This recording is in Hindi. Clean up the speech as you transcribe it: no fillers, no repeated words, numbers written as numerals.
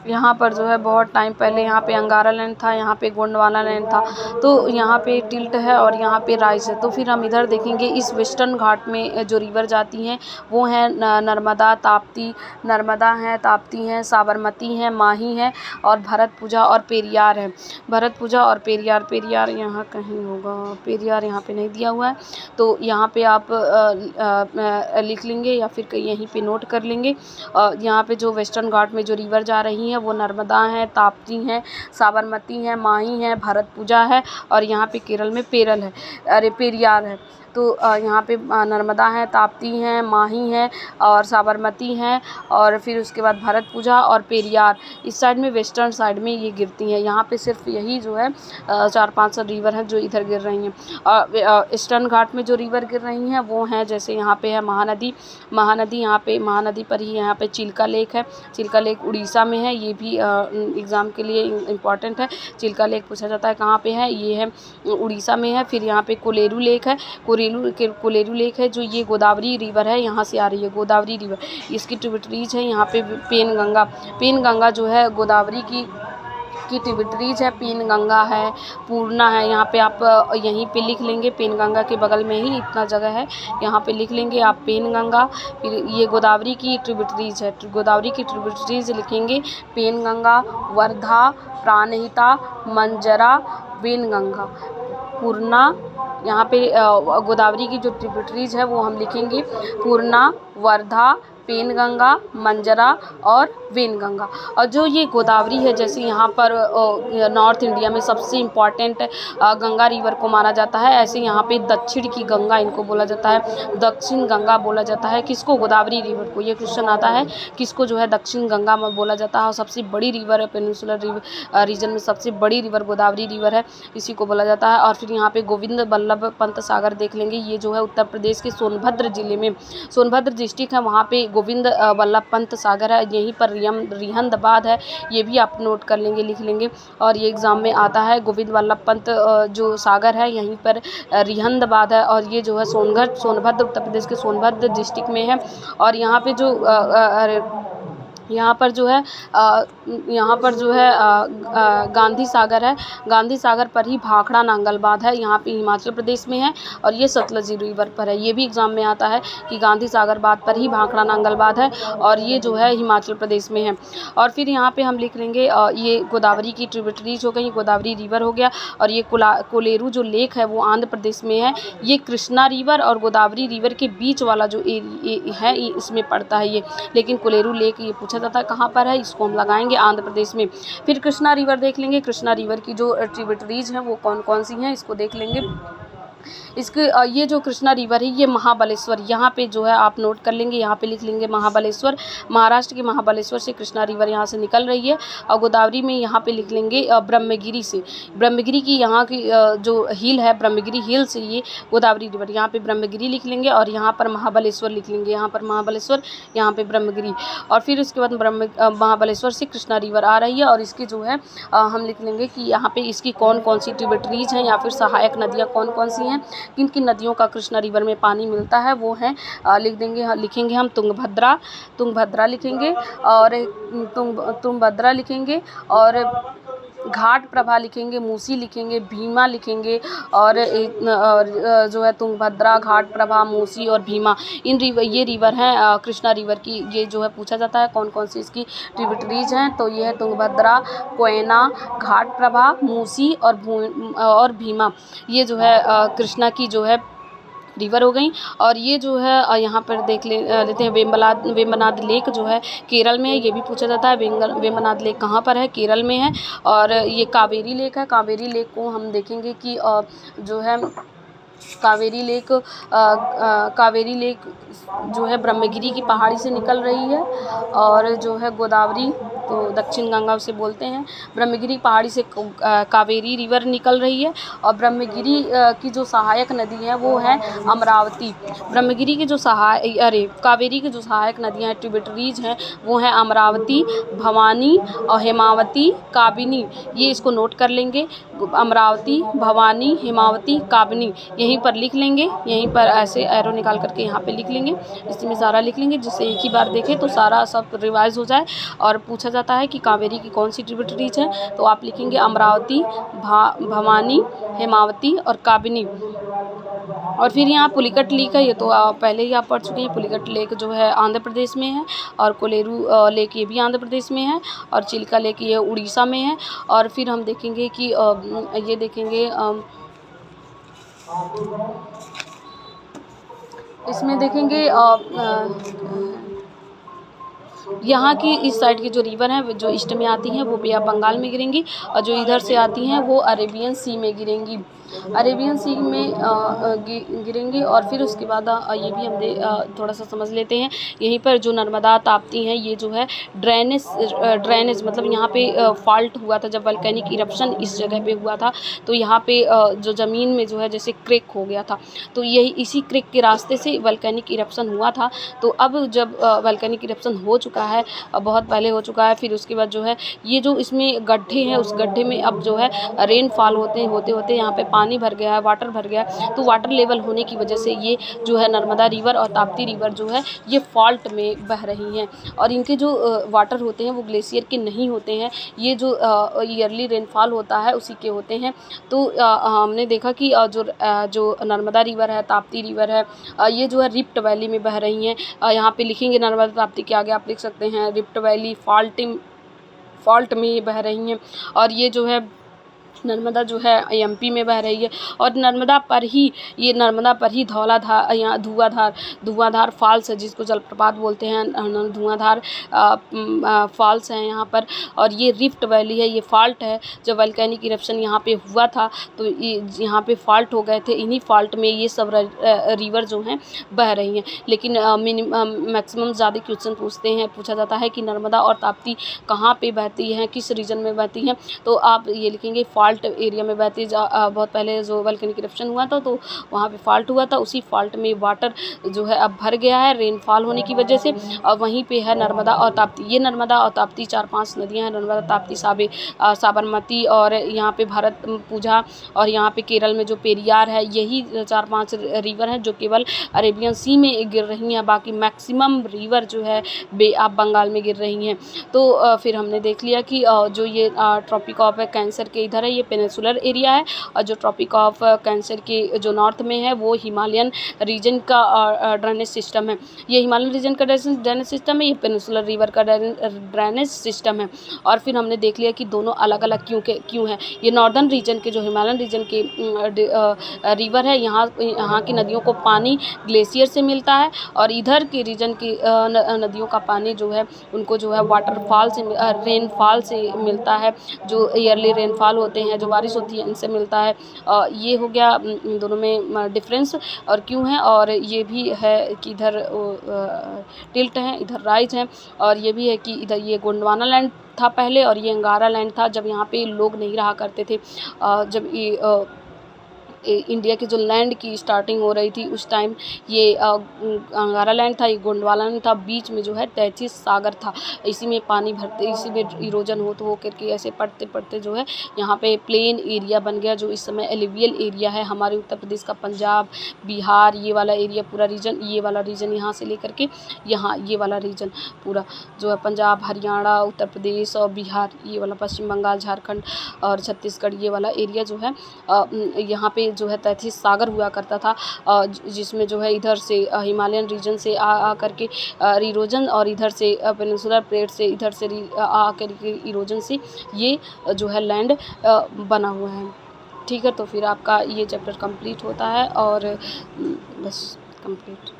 यहाँ पर जो है बहुत टाइम पहले यहाँ पे अंगारा लैंड था, यहाँ पे गोंडवाना लैंड था, तो यहाँ पे टिल्ट है और यहाँ पे राइस है। तो फिर हम इधर देखेंगे इस वेस्टर्न घाट में जो रिवर जाती हैं वो हैं नर्मदा, ताप्ती, नर्मदा हैं, ताप्ती हैं, साबरमती हैं, माही हैं और भरतपुजा और पेरियार है। भरतपुजा और पेरियार, पेरियार यहाँ कहीं होगा, पेरियार यहाँ पे नहीं दिया हुआ है, तो यहाँ पे आप लिख लेंगे या फिर यहीं पे नोट कर लेंगे। यहाँ पे जो वेस्टर्न घाट में जो रिवर जा रही हैं वो नर्मदा हैं, ताप्ती हैं, साबरमती हैं, माही हैं, भरतपुजा है और यहाँ पे केरल में पेरियार है। तो यहाँ पे नर्मदा हैं, ताप्ती हैं, माही हैं और साबरमती हैं और फिर उसके बाद भरतपुजा और पेरियार इस साइड में, वेस्टर्न साइड में ये गिरती हैं। यहाँ पे सिर्फ यही जो है 4-5 रिवर हैं जो इधर गिर रही हैं। और ईस्टर्न घाट में जो रिवर गिर रही हैं वो हैं, जैसे यहाँ पे है महानदी, यहाँ पे महानदी पर ही यहाँ पे चिल्का लेक है। चिल्का लेक उड़ीसा में है, ये भी एग्ज़ाम के लिए इम्पॉर्टेंट है। चिल्का लेक पूछा जाता है कहाँ पे है, ये है उड़ीसा में है। फिर यहाँ पे कोलेरू लेक है, कोलेरू लेक है जो ये गोदावरी रिवर है, यहाँ से आ रही है गोदावरी रिवर, इसकी ट्रिब्यूटरीज है। यहाँ पे पेन गंगा जो है गोदावरी की ट्रिब्यूटरीज है। पेन गंगा है, पूर्णा है, यहाँ पे आप यहीं पे लिख लेंगे, पेन गंगा के बगल में ही इतना जगह है, यहाँ पे लिख लेंगे आप पेन गंगा। फिर ये गोदावरी की ट्रिब्यूटरीज है, गोदावरी की ट्रिब्यूटरीज लिखेंगे पेन गंगा, वर्धा, प्राणहिता, मंजरा, वेनगंगा, पूर्णा। यहाँ पे गोदावरी की जो ट्रिब्यूटरीज है वो हम लिखेंगे पूर्णा, वर्धा, पेनगंगा, मंजरा और वेनगंगा। और जो ये गोदावरी है, जैसे यहाँ पर नॉर्थ इंडिया में सबसे इम्पॉर्टेंट गंगा रिवर को माना जाता है, ऐसे यहाँ पे दक्षिण की गंगा इनको बोला जाता है, दक्षिण गंगा बोला जाता है। किसको? गोदावरी रिवर को। ये क्वेश्चन आता है किसको जो है दक्षिण गंगा में बोला जाता है। और सबसे बड़ी रिवर है पेनिनसुलर रीजन में, सबसे बड़ी रिवर गोदावरी रिवर है, इसी को बोला जाता है। और फिर यहाँ पे गोविंद बल्लभ पंत सागर देख लेंगे, ये जो है उत्तर प्रदेश के सोनभद्र जिले में, सोनभद्र डिस्ट्रिक्ट है, वहाँ पे गोविंद बल्लभ पंत सागर है। यहीं पर रिहंदबाद है, ये भी आप नोट कर लेंगे, लिख लेंगे। और ये एग्ज़ाम में आता है, गोविंद बल्लभ पंत जो सागर है यहीं पर रिहंदबाद है। और ये जो है सोनभद्र, उत्तर प्रदेश के सोनभद्र डिस्ट्रिक्ट में है। और यहाँ पे जो यहाँ पर जो है गांधी सागर है, गांधी सागर पर ही भाखड़ा नांगलबाद है, यहाँ पे हिमाचल प्रदेश में है। और ये सतलज रिवर पर है, ये भी एग्ज़ाम में आता है कि गांधी सागर बाद पर ही भाखड़ा नांगलबाद है और ये जो है हिमाचल प्रदेश में है। और फिर यहाँ पे हम लिख लेंगे ये गोदावरी की ट्रिब्यूटरीज हो गई, गोदावरी रिवर हो गया। और ये कोलेरू जो लेक है वो आंध्र प्रदेश में है। ये कृष्णा रिवर और गोदावरी रिवर के बीच वाला जो है इसमें पड़ता है ये, लेकिन कोलेरू लेक ये पूछा जाता है कहाँ पर है, इसको हम लगाएंगे आंध्र प्रदेश में। फिर कृष्णा रिवर देख लेंगे, कृष्णा रिवर की जो ट्रिब्यूटरीज हैं वो कौन कौन सी हैं, इसको देख लेंगे। इसके ये जो कृष्णा रिवर है ये महाबलेश्वर, यहाँ पे जो है आप नोट कर लेंगे, यहाँ पे लिख लेंगे महाबलेश्वर, महाराष्ट्र के महाबलेश्वर से कृष्णा रिवर यहाँ से निकल रही है। और गोदावरी में यहाँ पे लिख लेंगे ब्रह्मगिरी से, ब्रह्मगिरी की यहाँ की जो हिल है, ब्रह्मगिरी हिल से ये गोदावरी रिवर, यहाँ पे ब्रह्मगिरी लिख लेंगे और यहाँ पर महाबलेश्वर लिख लेंगे, यहाँ पर महाबलेश्वर, यहाँ पे ब्रह्मगिरी। और फिर उसके बाद महाबलेश्वर से कृष्णा रिवर आ रही है और इसकी जो है हम लिख लेंगे कि यहाँ पे इसकी कौन कौन सी ट्रिब्यूटरीज हैं या फिर सहायक नदियाँ कौन कौन सी हैं, किन किन नदियों का कृष्णा रिवर में पानी मिलता है, वो हैं लिख देंगे, लिखेंगे हम तुंगभद्रा लिखेंगे और तुंगभद्रा लिखेंगे और घाट प्रभा लिखेंगे, मूसी लिखेंगे, भीमा लिखेंगे और जो है तुंगभद्रा, घाट प्रभा, मूसी और भीमा, ये रिवर हैं कृष्णा रिवर की। ये जो है पूछा जाता है कौन कौन सी इसकी ट्रिब्यूटरीज हैं, तो ये है तुंगभद्रा, कोयना, घाट प्रभा, मूसी और भीमा, ये जो है कृष्णा की जो है रिवर हो गई। और ये जो है यहाँ पर लेते हैं वेम्बनाड लेक जो है केरल में है, ये भी पूछा जाता है वेम्बनाड लेक कहाँ पर है, केरल में है। और ये कावेरी लेक है, कावेरी लेक को हम देखेंगे कि जो है कावेरी लेक जो है ब्रह्मगिरी की पहाड़ी से निकल रही है। और जो है गोदावरी तो दक्षिण गंगा उसे बोलते हैं, ब्रह्मगिरी पहाड़ी से कावेरी रिवर निकल रही है। और ब्रह्मगिरी की जो सहायक नदी है वो है अमरावती। ब्रह्मगिरी की जो कावेरी की जो सहायक नदियाँ हैं, ट्रिब्यूटरीज हैं, वो हैं अमरावती, भवानी और हेमावती, काबिनी। ये इसको नोट कर लेंगे, अमरावती, भवानी, हेमावती, काबिनी, यहीं पर लिख लेंगे, यहीं पर ऐसे एरो निकाल करके यहाँ पे लिख लेंगे, इसमें सारा लिख लेंगे, जिससे एक ही बार देखें तो सारा सब रिवाइज हो जाए। और पूछा जाता है कि कावेरी की कौन सी ट्रिब्यूटरीज हैं, तो आप लिखेंगे अमरावती, भवानी, हेमावती और काबिनी। और फिर यहाँ पुलिकट लेक है, ये तो पहले ही आप पढ़ चुके हैं। पुलिकट लेक जो है आंध्र प्रदेश में है, और कोलेरू लेक ये भी आंध्र प्रदेश में है, और चिल्का लेक ये उड़ीसा में है। और फिर हम देखेंगे कि ये देखेंगे इसमें देखेंगे यहाँ की इस साइड की जो रिवर हैं जो ईस्ट में आती हैं वो बे ऑफ बंगाल में गिरेंगी, और जो इधर से आती हैं वो अरेबियन सी में गिरेंगी, अरेबियन सी में गिरेंगी। और फिर उसके बाद ये भी हम थोड़ा सा समझ लेते हैं। यहीं पर जो नर्मदा ताप्ती हैं ये जो है ड्रेनेज मतलब यहाँ पे फॉल्ट हुआ था जब वल्केनिक इरप्शन इस जगह पे हुआ था, तो यहाँ पे जो ज़मीन में जो है जैसे क्रेक हो गया था, तो यही इसी क्रेक के रास्ते से वल्केनिक इरप्शन हुआ था। तो अब जब वल्केनिक इरप्शन हो चुका है, बहुत पहले हो चुका है, फिर उसके बाद जो है ये जो इसमें गड्ढे हैं उस गड्ढे में अब जो है रेनफॉल होते होते यहाँ पे पानी भर गया है, वाटर भर गया है। तो वाटर लेवल होने की वजह से ये जो है नर्मदा रिवर और ताप्ती रिवर जो है ये फॉल्ट में बह रही हैं, और इनके जो वाटर होते हैं वो ग्लेशियर के नहीं होते हैं, ये जो ईयरली रेनफॉल होता है उसी के होते हैं। तो हमने देखा कि जो नर्मदा रिवर है, ताप्ती रिवर है, ये जो है रिफ्ट वैली में बह रही हैं। यहाँ पे लिखेंगे नर्मदा ताप्ती के आगे आप लिख सकते हैं रिफ्ट वैली फॉल्ट में ये बह रही हैं। और ये जो है नर्मदा जो है एमपी में बह रही है, और नर्मदा पर ही धौलाधार यहाँ धुआंधार फॉल्स है जिसको जलप्रपात बोलते हैं, धुआंधार फॉल्स हैं यहाँ पर। और ये रिफ्ट वैली है, ये फॉल्ट है। जब वल्केनिक इरप्शन यहाँ पे हुआ था तो ये यहाँ पे फॉल्ट हो गए थे, इन्हीं फॉल्ट में ये सब रिवर जो हैं बह रही हैं। लेकिन मैक्सिमम ज़्यादा क्वेश्चन पूछा जाता है कि नर्मदा और ताप्ती कहाँ पे बहती हैं, किस रीजन में बहती हैं, तो आप ये लिखेंगे फॉल्ट एरिया में बहती है। बहुत पहले जो वल्केनिक इरप्शन हुआ था तो वहाँ पे फॉल्ट हुआ था, उसी फॉल्ट में वाटर जो है अब भर गया है रेनफॉल होने की वजह से, और वहीं पे है नर्मदा और ताप्ती। ये नर्मदा और ताप्ती 4-5 नदियाँ हैं, नर्मदा, ताप्ती, साबरमती, और यहाँ पे भारत पूजा, और यहाँ पे केरल में जो पेरियार है, यही 4-5 रिवर हैं जो केवल अरेबियन सी में गिर रही हैं, बाकी मैक्सिमम रिवर जो है बे ऑफ बंगाल में गिर रही हैं। तो फिर हमने देख लिया कि जो ये ट्रॉपिक ऑफ कैंसर के इधर है ये पेनिनसुलर एरिया है, और जो ट्रॉपिक ऑफ कैंसर के जो नॉर्थ में है वो हिमालयन रीजन का ड्रेनेज सिस्टम है। ये हिमालयन रीजन का ड्रेनेज सिस्टम है, ये पेनिनसुलर रिवर का ड्रेनेज सिस्टम है। और फिर हमने देख लिया कि दोनों अलग अलग क्यों है। ये नॉर्दर्न रीजन के जो हिमालयन रीजन के रिवर है, यहाँ की नदियों को पानी ग्लेशियर से मिलता है, और इधर के रीजन की नदियों का पानी जो है उनको जो है वाटरफॉल से रेनफॉल से मिलता है, जो ईयरली रेनफॉल होते हैं, जो बारिश होती है, इनसे मिलता है। ये हो गया इन दोनों में डिफरेंस और क्यों है। और ये भी है कि इधर टिल्ट है, इधर राइज है, और ये भी है कि इधर ये गोंडवाना लैंड था पहले, और ये अंगारा लैंड था जब यहाँ पे लोग नहीं रहा करते थे। जब ये इंडिया की जो लैंड की स्टार्टिंग हो रही थी उस टाइम ये अंगारा लैंड था, ये गोंडवाना लैंड था, बीच में जो है तैथिस सागर था, इसी में पानी भरते, इसी में इरोजन हो करके ऐसे पढ़ते पढ़ते जो है यहाँ पे प्लेन एरिया बन गया, जो इस समय एलिवियल एरिया है हमारे उत्तर प्रदेश का। पंजाब, बिहार, ये वाला एरिया पूरा रीजन, ये वाला रीजन यहाँ से लेकर के यहाँ ये वाला रीजन पूरा जो है पंजाब, हरियाणा, उत्तर प्रदेश और बिहार, ये वाला पश्चिम बंगाल, झारखंड और छत्तीसगढ़, ये वाला एरिया जो है यहाँ पे जो है तैथिस सागर हुआ करता था, जिसमें जो है इधर से हिमालयन रीजन से आ करके इरोजन, और इधर से पेनिनसुलर प्लेट से इधर से आ करके इरोजन से ये जो है लैंड बना हुआ है। ठीक है, तो फिर आपका ये चैप्टर कंप्लीट होता है, और बस कंप्लीट।